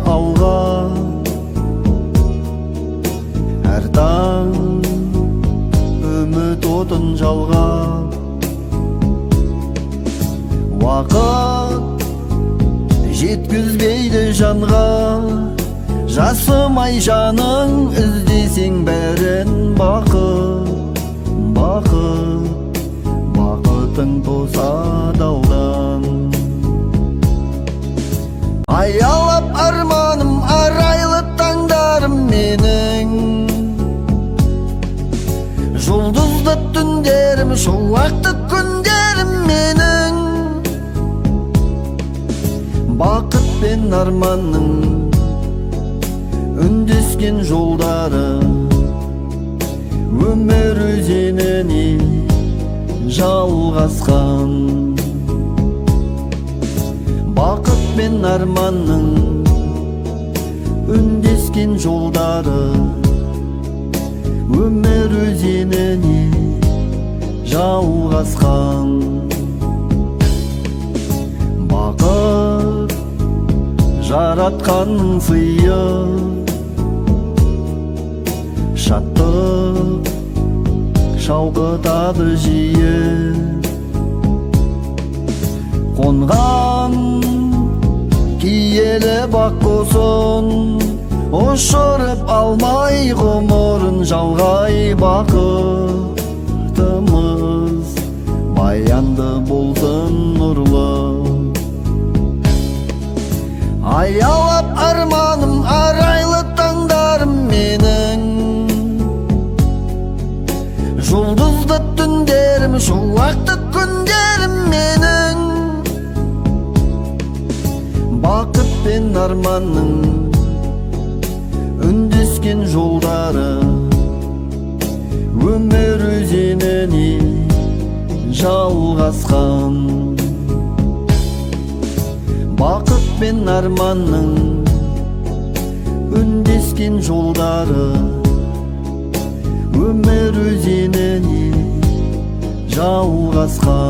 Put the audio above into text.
алға, әр таң үміт отын жалғап. Уақыт жеткізбейді жанға, жасымай жаның іздесең бәрін. Бақыт, бақыт, бақытың тоса даудан. Аялап арманым, арайлы таңдарым менің, жұлдызды түндерім, шуақты күндерім менің. Бақыт пен арманның үндескен жолдары, өмір өзеніне жалғасқан. Бақыт пен арманның үндескен жолдары, өмір өзеніне жалғасқан. Бақыт жаратқанның сыйы, шаттық шалқытады жиі. Қонған киелі бақ құсын, ұшырып алмай ғұмырын жалғай. Бақытымыз баянды болсын нұрлы. Аялап арманым, арайлы таңдарым менің, жұлдызды түндерім, шуақты күндерім менің. Бақыт пен арманның үндескен жолдары, өмір өзеніне жалғасқан. Бақыт пен арманның үндескен жолдары, өмір өзеніне жалғасқан.